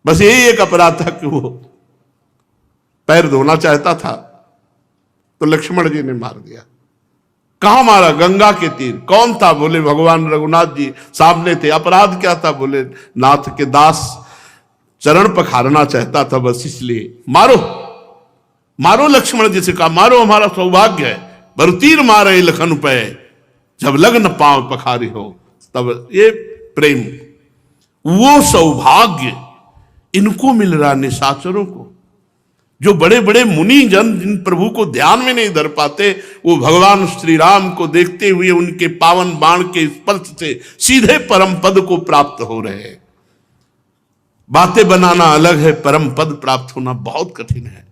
बस यही एक अपराध था कि वो पैर धोना चाहता था तो लक्ष्मण जी ने मार दिया। कहां मारा? गंगा के तीर। कौन था? बोले भगवान रघुनाथ जी सामने थे। अपराध क्या था? बोले नाथ के दास चरण पखारना चाहता था, बस इसलिए। मारो मारो, लक्ष्मण जी से कहा मारो, हमारा सौभाग्य है। बर तीर मारे लखन पे, जब लग्न पांव पखारी हो। तब ये प्रेम, वो सौभाग्य इनको मिल रहा, निशाचरों को। जो बड़े बड़े मुनि जन जिन प्रभु को ध्यान में नहीं धर पाते, वो भगवान श्री राम को देखते हुए उनके पावन बाण के स्पर्श से सीधे परम पद को प्राप्त हो रहे हैं। बातें बनाना अलग है, परम पद प्राप्त होना बहुत कठिन है।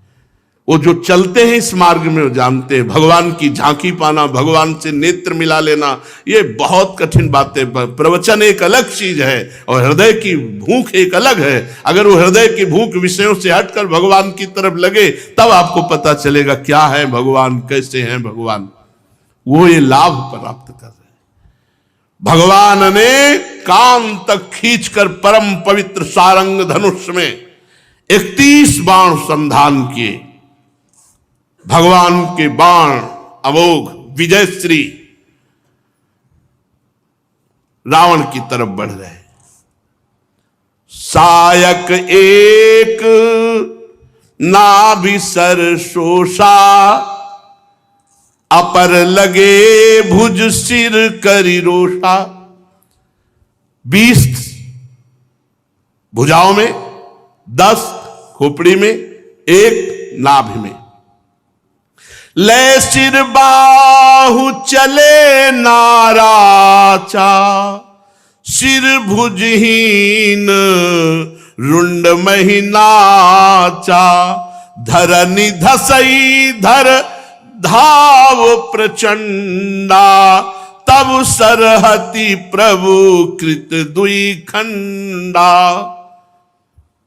वो जो चलते हैं इस मार्ग में वो जानते हैं, भगवान की झांकी पाना, भगवान से नेत्र मिला लेना, ये बहुत कठिन बातें। प्रवचन एक अलग चीज है और हृदय की भूख एक अलग है। अगर वो हृदय की भूख विषयों से हटकर भगवान की तरफ लगे, तब आपको पता चलेगा क्या है भगवान, कैसे हैं भगवान। वो ये लाभ प्राप्त कर रहे हैं। भगवान ने कान तक खींचकर परम पवित्र सारंग धनुष में 31 बाण संधान किए। भगवान के बाण अमोघ विजयश्री रावण की तरफ बढ़ रहे। सायक एक नाभिसर शोषा, अपर लगे भुज सिर करी रोषा। 20 भुजाओं में, 10 खोपड़ी में, 1 नाभि में। ले सिर बाहु चले नाराचा, सिर भुजहीन रुंड महिनाचा। धरनि धसई धर धाव प्रचंडा, तब सरहति प्रभु कृत दुई खंडा।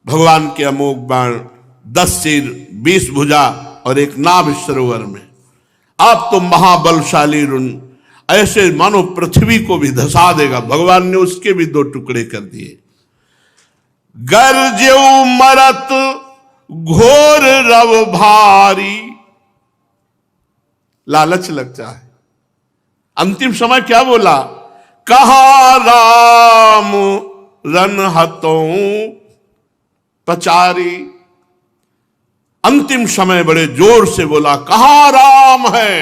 भगवान के अमोघ बाण, 10 सिर, 20 भुजा और 1 नाभ सरोवर में। आप तो महाबलशाली रुन, ऐसे मानो पृथ्वी को भी धसा देगा। भगवान ने उसके भी 2 टुकड़े कर दिए। गर्जेऊ मरत घोर रव भारी, लालच लगता है। अंतिम समय क्या बोला? कहा राम रन हतों पचारी। अंतिम समय बड़े जोर से बोला, कहां राम है,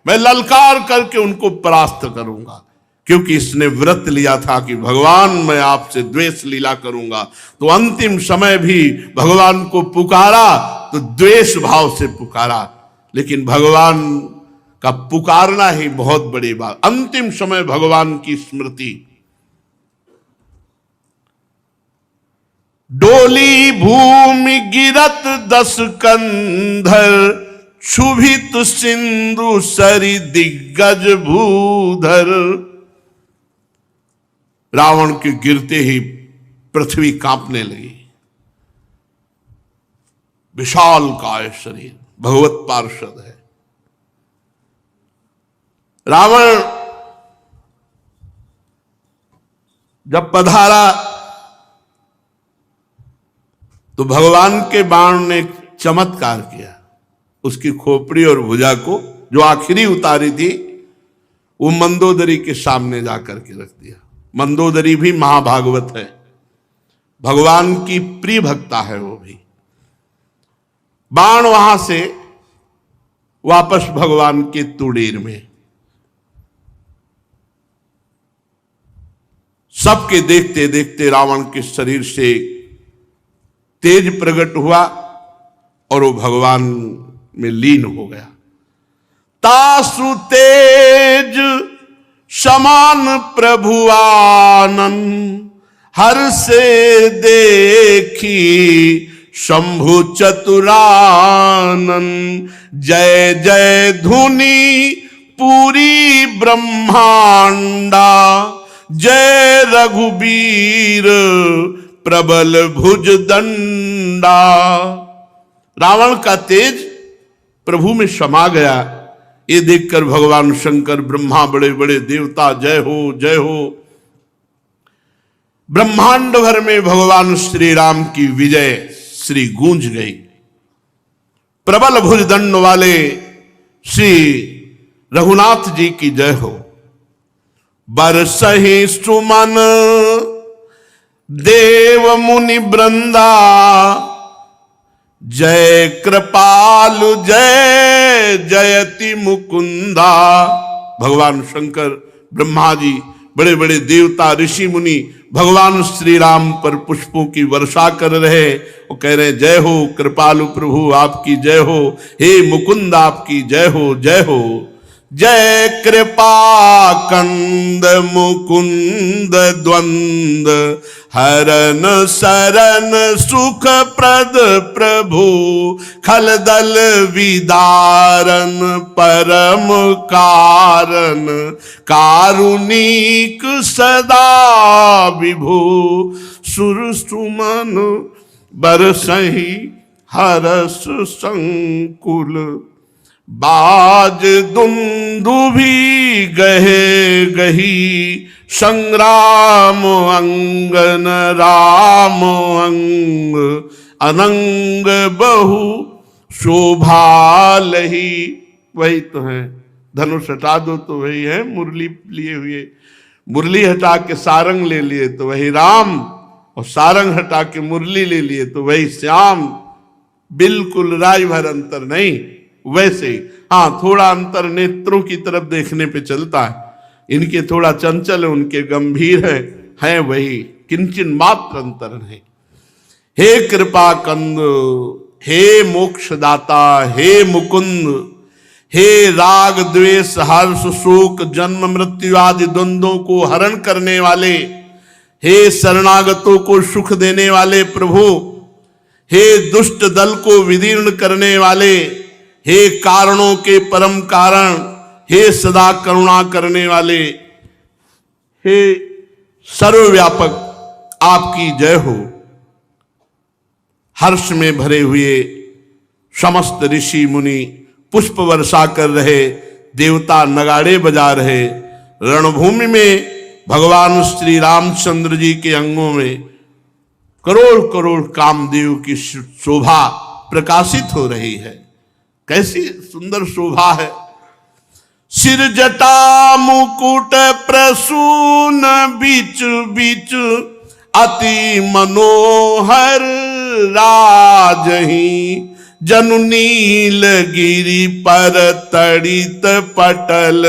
मैं ललकार करके उनको परास्त करूंगा। क्योंकि इसने व्रत लिया था कि भगवान मैं आपसे द्वेष लीला करूंगा। तो अंतिम समय भी भगवान को पुकारा तो द्वेष भाव से पुकारा। लेकिन भगवान का पुकारना ही बहुत बड़ी बात। अंतिम समय भगवान की स्मृति। डोली भूमि गिरत 10 कंधर, क्षुभित सिंधु सरि दिग्गज भूधर। रावण के गिरते ही पृथ्वी कांपने लगी। विशाल काय शरीर, भगवत पार्षद है रावण। जब पधारा तो भगवान के बाण ने एक चमत्कार किया। उसकी खोपड़ी और भुजा को जो आखिरी उतारी थी, वो मंदोदरी के सामने जाकर के रख दिया। मंदोदरी भी महाभागवत है, भगवान की प्रिय भक्ता है वो भी। बाण वहां से वापस भगवान के तुड़ीर में। सबके देखते देखते रावण के शरीर से तेज प्रकट हुआ और वो भगवान में लीन हो गया। तासु तेज समान प्रभु आनंद, हर से देखी शंभु चतुरानन। जय जय धुनि पूरी ब्रह्मांडा, जय रघुबीर प्रबल भुज दंडा। रावण का तेज प्रभु में समा गया। ये देखकर भगवान शंकर, ब्रह्मा, बड़े बड़े देवता जय हो जय हो। ब्रह्मांड भर में भगवान श्री राम की विजय श्री गूंज गई। प्रबल भुजदंड वाले श्री रघुनाथ जी की जय हो। बरसहि सुमन देव मुनि वृंदा, जय कृपालु जय जयति मुकुंदा। भगवान शंकर, ब्रह्मा जी, बड़े बड़े देवता, ऋषि मुनि भगवान श्री राम पर पुष्पों की वर्षा कर रहे। वो कह रहे जय हो कृपालु प्रभु, आपकी जय हो। हे मुकुंद, आपकी जय हो, जय हो। जय कृपा कंद मुकुंद द्वंद, हरन सरन सुख प्रद प्रभु। खलदल विदारन परम कारण, कारुणिक सदा विभु। सुर सुमन बरसहि हरस संकुल, बाज दुंदुभि गहे गही। संग्राम अंगन राम अंग, अनंग बहु शोभा लही। वही तो है, धनुष हटा दो तो वही है, मुरली लिए हुए, मुरली हटा के सारंग ले लिए तो वही राम, और सारंग हटा के मुरली ले लिए तो वही श्याम। बिल्कुल राय भर अंतर नहीं। वैसे हाँ, थोड़ा अंतर नेत्रों की तरफ देखने पे चलता है। इनके थोड़ा चंचल है, उनके गंभीर है वही, किंचन मात्र अंतर नहीं। हे कृपा कंद, हे मोक्षदाता, हे मुकुंद, हे राग द्वेष हर्ष शोक जन्म मृत्यु आदि द्वंद्वों को हरण करने वाले, हे शरणागतों को सुख देने वाले प्रभु, हे दुष्ट दल को विदीर्ण करने वाले, हे कारणों के परम कारण, हे सदा करुणा करने वाले, हे सर्वव्यापक, आपकी जय हो। हर्ष में भरे हुए समस्त ऋषि मुनि पुष्प वर्षा कर रहे, देवता नगाड़े बजा रहे। रणभूमि में भगवान श्री रामचंद्र जी के अंगों में करोड़ करोड़ कामदेव की शोभा प्रकाशित हो रही है। कैसी सुंदर शोभा है। सिर जटा मुकुट प्रसून बीच बीच, अति मनोहर राजही। जनु नील गिरि पर तड़ित पटल,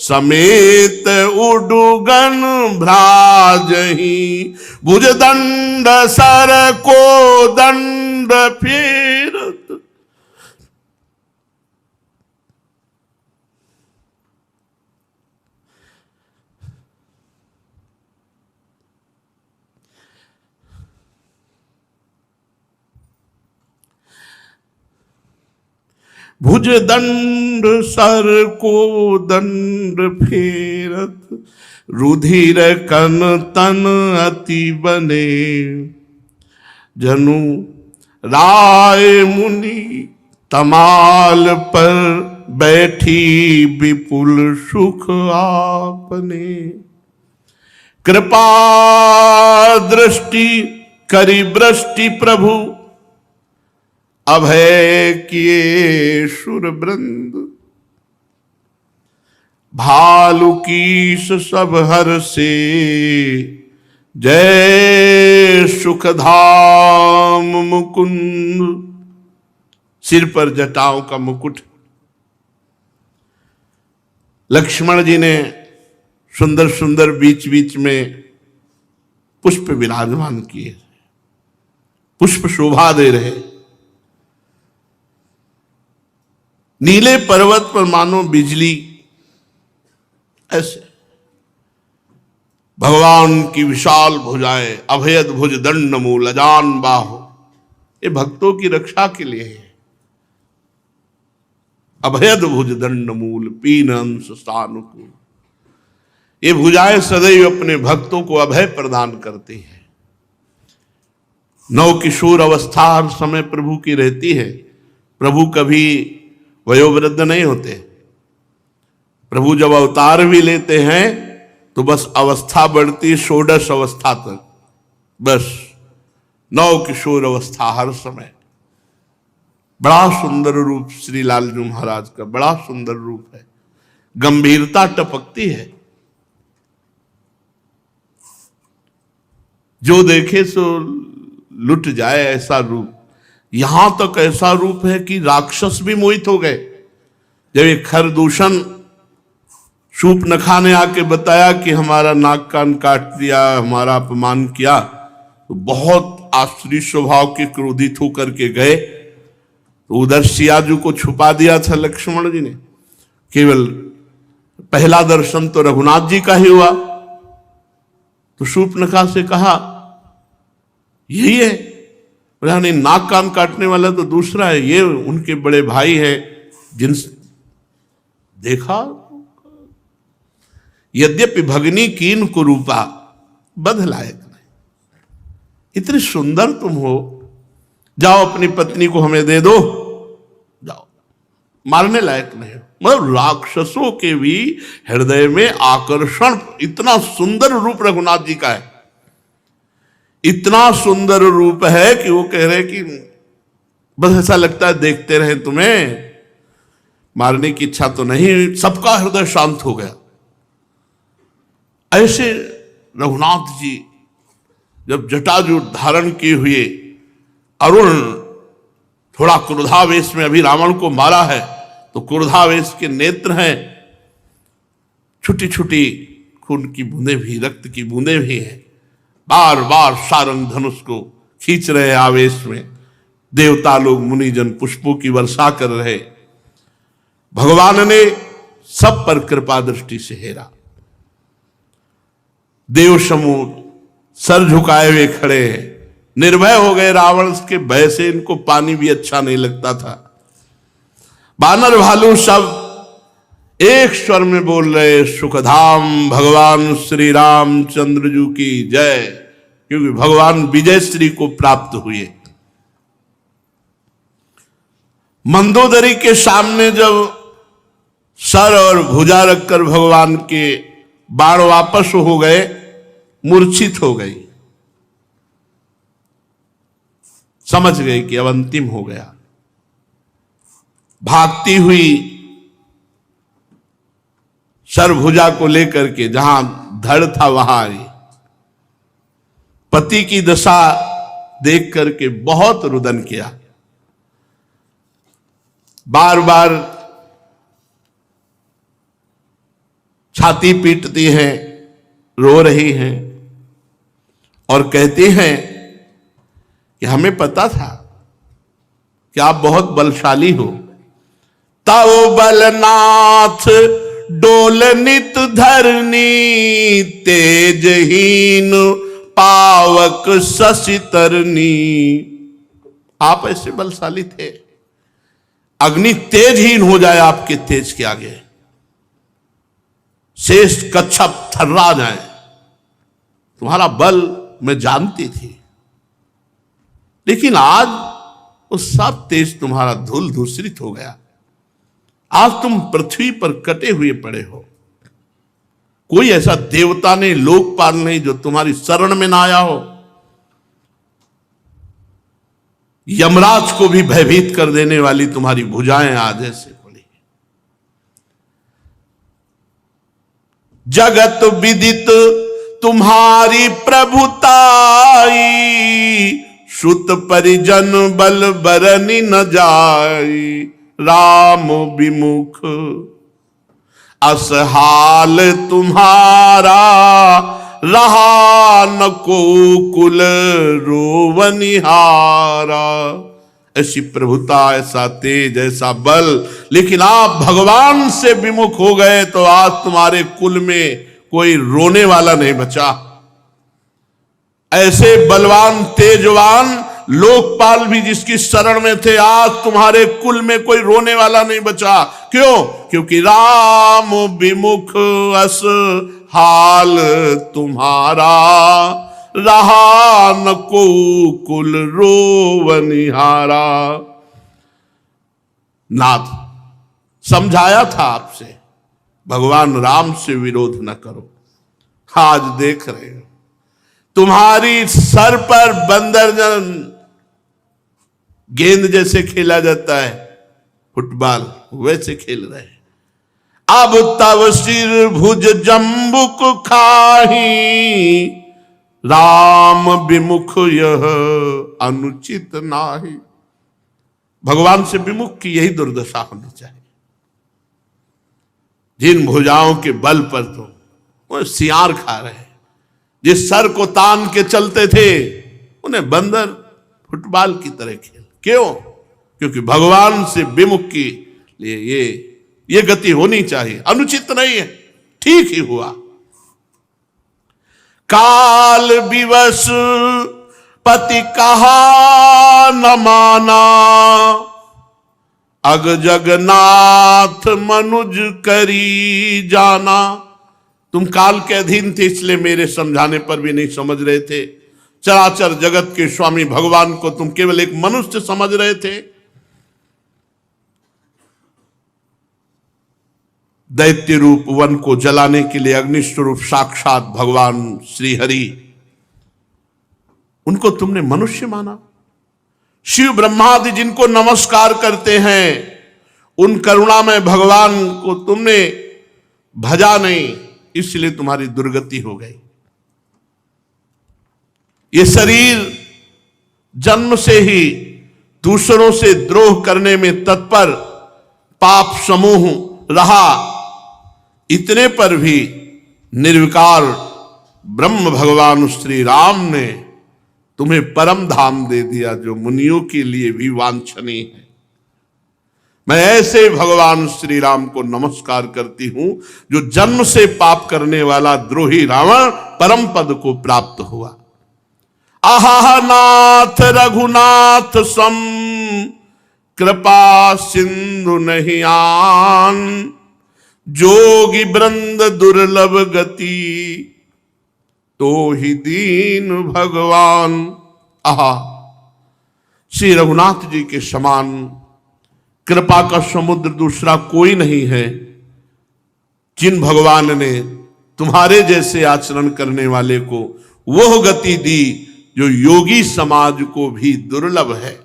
समेत उडुगन भ्राजही। भुजदंड सर को दंड फेरत, भुज दंड सर को दंड फेरत, रुधिर कन तन अति बने। जनु राय मुनि तमाल पर बैठी, विपुल सुख आपने। कृपा दृष्टि करी वृष्टि प्रभु, अभय किए सुर वृंद। भालु कीस सब हर से, जय सुखधाम मुकुंद। सिर पर जटाओं का मुकुट। लक्ष्मण जी ने सुंदर सुंदर बीच बीच में पुष्प विराजमान किए, पुष्प शोभा दे रहे। नीले पर्वत पर मानो बिजली, ऐसे भगवान की विशाल भुजाएं, अभयद भुज दंड मूल अजान बाहु, ये भक्तों की रक्षा के लिए है। अभयद भुज दंड मूल पीन अंश सानुकूल, ये भुजाएं सदैव अपने भक्तों को अभय प्रदान करती है। नव किशोर अवस्था हर समय प्रभु की रहती है। प्रभु कभी वयोवृद्ध नहीं होते। प्रभु जब अवतार भी लेते हैं तो बस अवस्था बढ़ती, षोडश अवस्था तक। बस नव किशोर अवस्था हर समय। बड़ा सुंदर रूप श्री लालजू महाराज का, बड़ा सुंदर रूप है, गंभीरता टपकती है। जो देखे सो लुट जाए ऐसा रूप। यहां तक ऐसा रूप है कि राक्षस भी मोहित हो गए। जब एक खरदूषण शूर्पणखा ने आके बताया कि हमारा नाक कान काट दिया, हमारा अपमान किया, तो बहुत आसुरी स्वभाव के क्रोधित होकर के गए। तो उधर सियाजू को छुपा दिया था लक्ष्मण जी ने। केवल पहला दर्शन तो रघुनाथ जी का ही हुआ। तो शूर्पणखा से कहा यही है। बोला नहीं, नाक कान काटने वाला तो दूसरा है, ये उनके बड़े भाई है। जिन देखा, यद्यपि भगनी कीन कुरूपा बध लायक नहीं। इतनी सुंदर तुम हो, जाओ अपनी पत्नी को हमें दे दो, जाओ, मारने लायक नहीं हो। मतलब राक्षसों के भी हृदय में आकर्षण, इतना सुंदर रूप रघुनाथ जी का है। इतना सुंदर रूप है कि वो कह रहे कि बस ऐसा लगता है देखते रहे तुम्हें, मारने की इच्छा तो नहीं। सबका हृदय शांत हो गया। ऐसे रघुनाथ जी जब जटाजू धारण किए हुए अरुण थोड़ा क्रोधावेश में अभी रावण को मारा है, तो क्रोधावेश के नेत्र हैं, छोटी छोटी खून की बूंदें भी, रक्त की बूंदें भी हैं। बार बार सारंग धनुष को खींच रहे आवेश में। देवता लोग, मुनिजन पुष्पों की वर्षा कर रहे। भगवान ने सब पर कृपा दृष्टि से हेरा। देव समूह सर झुकाए हुए खड़े हैं, निर्भय हो गए। रावण के भय से इनको पानी भी अच्छा नहीं लगता था। बानर भालू सब एक स्वर में बोल रहे, सुखधाम भगवान श्री रामचंद्र जी की जय, क्योंकि भगवान विजय श्री को प्राप्त हुए। मंदोदरी के सामने जब सर और भुजा रखकर भगवान के बाण वापस हो गए, मूर्छित हो गई, समझ गई कि अब अंतिम हो गया। भागती हुई सरभुजा को लेकर के जहां धड़ था वहां आई। पति की दशा देख करके बहुत रुदन किया। बार बार छाती पीटती हैं, रो रही हैं और कहती हैं कि हमें पता था कि आप बहुत बलशाली हो। ताओ बलनाथ डोल नित धरनी, तेजहीन पावक शशि तरनी। आप ऐसे बलशाली थे, अग्नि तेजहीन हो जाए आपके तेज के आगे, शेष कच्छप थर्रा जाए। तुम्हारा बल मैं जानती थी, लेकिन आज वो सब तेज तुम्हारा धूल धूसरित हो गया। आज तुम पृथ्वी पर कटे हुए पड़े हो। कोई ऐसा देवता नहीं, लोकपाल नहीं जो तुम्हारी शरण में ना आया हो। यमराज को भी भयभीत कर देने वाली तुम्हारी भुजाएं आज ऐसे पड़ी। जगत विदित तुम्हारी प्रभुताई, सुत परिजन बल बरनी न जाई। राम विमुख असहाल तुम्हारा, रहा न को कुल रोवनिहारा। ऐसी प्रभुता, ऐसा तेज, ऐसा बल, लेकिन आप भगवान से विमुख हो गए तो आज तुम्हारे कुल में कोई रोने वाला नहीं बचा। ऐसे बलवान तेजवान लोकपाल भी जिसकी शरण में थे, आज तुम्हारे कुल में कोई रोने वाला नहीं बचा। क्यों? क्योंकि राम विमुख अस हाल तुम्हारा, रहा न को कुल रोवनिहारा। नाथ समझाया था आपसे, भगवान राम से विरोध न करो। आज देख रहे हो तुम्हारी सर पर बंदर गेंद जैसे खेला जाता है फुटबॉल, वैसे खेल रहे हैं। अब तव सिर भुज जम्बुक खाही, राम विमुख यह अनुचित नाही। भगवान से विमुख की यही दुर्दशा होनी चाहिए। जिन भुजाओं के बल पर तो वो सियार खा रहे हैं, जिस सर को तान के चलते थे उन्हें बंदर फुटबॉल की तरह खेल। क्यों? क्योंकि भगवान से विमुख की लिए ये गति होनी चाहिए। अनुचित नहीं है, ठीक ही हुआ। काल विवश पति कहा न माना, अग जगन्नाथ मनुज करी जाना। तुम काल के अधीन थे, इसलिए मेरे समझाने पर भी नहीं समझ रहे थे। चराचर जगत के स्वामी भगवान को तुम केवल एक मनुष्य समझ रहे थे। दैत्य रूप वन को जलाने के लिए अग्नि स्वरूप साक्षात भगवान श्री हरि, उनको तुमने मनुष्य माना। शिव ब्रह्मादि जिनको नमस्कार करते हैं, उन करुणामय भगवान को तुमने भजा नहीं, इसलिए तुम्हारी दुर्गति हो गई। ये शरीर जन्म से ही दूसरों से द्रोह करने में तत्पर पाप समूह रहा, इतने पर भी निर्विकार ब्रह्म भगवान श्री राम ने तुम्हें परम धाम दे दिया, जो मुनियों के लिए भी वांछनीय है। मैं ऐसे भगवान श्री राम को नमस्कार करती हूं, जो जन्म से पाप करने वाला द्रोही रावण परम पद को प्राप्त हुआ। आहा नाथ रघुनाथ सम, कृपा सिंधु नहीं आन, जोगी वृंद दुर्लभ गति, तो ही दीन भगवान। आहा, श्री रघुनाथ जी के समान कृपा का समुद्र दूसरा कोई नहीं है। जिन भगवान ने तुम्हारे जैसे आचरण करने वाले को वह गति दी, जो योगी समाज को भी दुर्लभ है।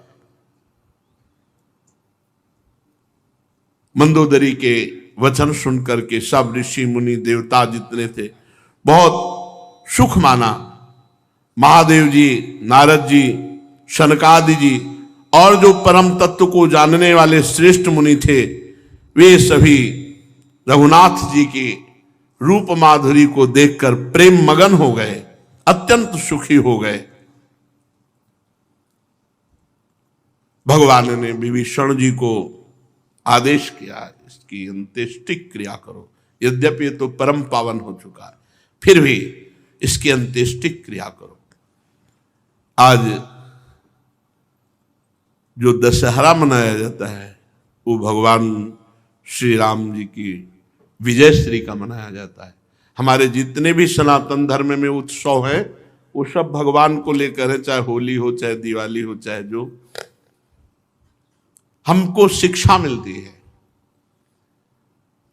मंदोदरी के वचन सुनकर के सब ऋषि मुनि देवता जितने थे बहुत सुख माना। महादेव जी, नारद जी, शनकादि जी और जो परम तत्व को जानने वाले श्रेष्ठ मुनि थे, वे सभी रघुनाथ जी की रूप माधुरी को देखकर प्रेम मगन हो गए, अत्यंत सुखी हो गए। भगवान ने विभीषण जी को आदेश किया, इसकी अंत्येष्टि क्रिया करो। यद्यपि ये तो परम पावन हो चुका है, फिर भी इसकी अंत्येष्टि क्रिया करो। आज जो दशहरा मनाया जाता है, वो भगवान श्री राम जी की विजय श्री का मनाया जाता है। हमारे जितने भी सनातन धर्म में उत्सव हैं, वो सब भगवान को लेकर है, चाहे होली हो, चाहे दिवाली हो, चाहे जो हमको शिक्षा मिलती है।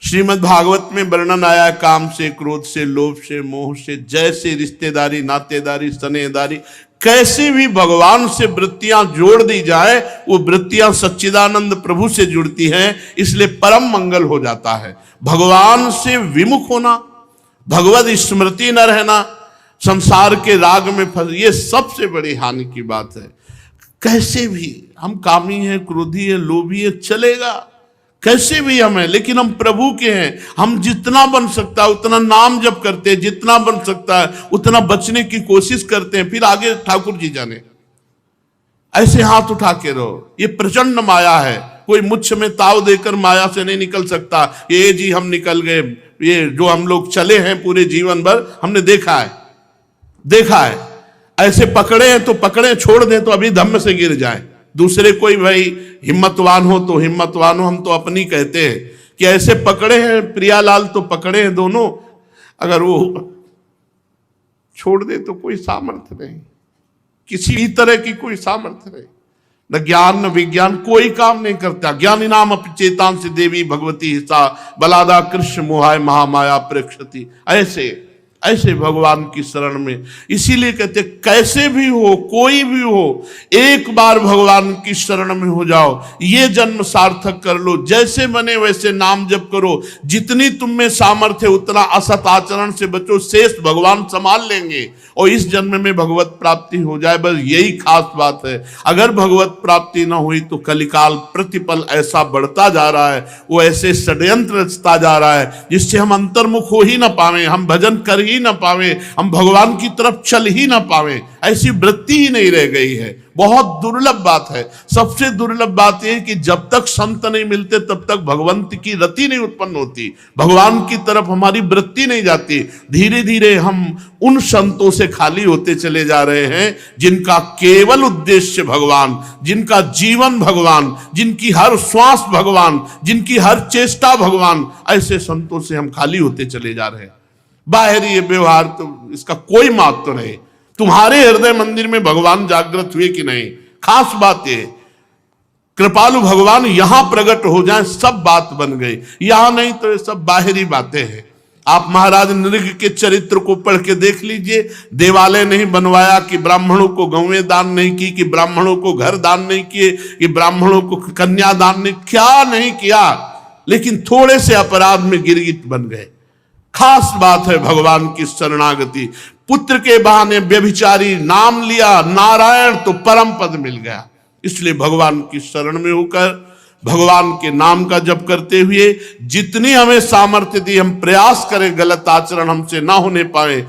श्रीमद् भागवत में वर्णन आया, काम से, क्रोध से, लोभ से, मोह से, जैसे रिश्तेदारी, नातेदारी, स्नेहदारी, कैसे भी भगवान से वृत्तियां जोड़ दी जाए, वो वृत्तियां सच्चिदानंद प्रभु से जुड़ती हैं, इसलिए परम मंगल हो जाता है। भगवान से विमुख होना, भगवत स्मृति न रहना, संसार के राग में फंस, ये सबसे बड़ी हानि की बात है। कैसे भी हम कामी हैं, क्रोधी है, लोभी है, चलेगा, कैसे भी हम हैं, लेकिन हम प्रभु के हैं। हम जितना बन सकता है उतना नाम जप करते हैं, जितना बन सकता है उतना बचने की कोशिश करते हैं, फिर आगे ठाकुर जी जाने। ऐसे हाथ उठा के रहो। ये प्रचंड माया है, कोई मुच्छ में ताव देकर माया से नहीं निकल सकता। ये जी हम निकल गए, ये जो हम लोग चले हैं पूरे जीवन भर, हमने देखा है। ऐसे पकड़े हैं तो पकड़े, छोड़ दें तो अभी धम्म से गिर जाए। दूसरे कोई भाई हिम्मतवान हो तो हिम्मतवान हो, हम तो अपनी कहते हैं कि ऐसे पकड़े हैं प्रियालाल, तो पकड़े हैं दोनों, अगर वो छोड़ दे तो कोई सामर्थ्य नहीं, किसी भी तरह की कोई सामर्थ्य नहीं। न ज्ञान न विज्ञान कोई काम नहीं करता। ज्ञानी नाम अपचेतान से देवी भगवती हिस्सा, बलादा कृष्ण मोहाय महामाया प्रेक्षति। ऐसे भगवान की शरण में। इसीलिए कहते कैसे भी हो, कोई भी हो, एक बार भगवान की शरण में हो जाओ, ये जन्म सार्थक कर लो। जैसे बने वैसे नाम जप करो, जितनी तुम में सामर्थ्य उतना असत आचरण से बचो, शेष भगवान संभाल लेंगे और इस जन्म में भगवत प्राप्ति हो जाए। बस यही खास बात है। अगर भगवत प्राप्ति ना हुई तो कलिकाल प्रतिपल ऐसा बढ़ता जा रहा है, वो ऐसे षड्यंत्र रचता जा रहा है जिससे हम अंतर्मुख हो ही ना पावे, हम भजन कर ही ना पावे, हम भगवान की तरफ चल ही ना पावे। ऐसी वृत्ति ही नहीं रह गई है। बहुत दुर्लभ बात है। सबसे दुर्लभ बात यह कि जब तक संत नहीं मिलते तब तक भगवंत की रति नहीं उत्पन्न होती, भगवान की तरफ हमारी वृत्ति नहीं जाती। धीरे धीरे हम उन संतों से खाली होते चले जा रहे हैं जिनका केवल उद्देश्य भगवान, जिनका जीवन भगवान, जिनकी हर श्वास भगवान, जिनकी हर चेष्टा भगवान। ऐसे संतों से हम खाली होते चले जा रहे हैं। बाहरी ये व्यवहार तो इसका कोई महत्व नहीं। तुम्हारे हृदय मंदिर में भगवान जागृत हुए कि नहीं, खास बात यह, कृपालु भगवान यहां प्रकट हो जाए सब बात बन गई। यहां नहीं तो ये सब बाहरी बातें हैं। आप महाराज नृग के चरित्र को पढ़ के देख लीजिए। देवालय नहीं बनवाया कि ब्राह्मणों को गौवें दान नहीं की, कि ब्राह्मणों को घर दान नहीं किए, कि ब्राह्मणों को कन्या दान नहीं, क्या नहीं किया, लेकिन थोड़े से अपराध में गिरगिट बन गए। खास बात है भगवान की शरणागति। पुत्र के बहाने व्यभिचारी नाम लिया नारायण तो परम पद मिल गया। इसलिए भगवान की शरण में होकर भगवान के नाम का जप करते हुए जितनी हमें सामर्थ्य दी, हम प्रयास करें गलत आचरण हमसे ना होने पाए।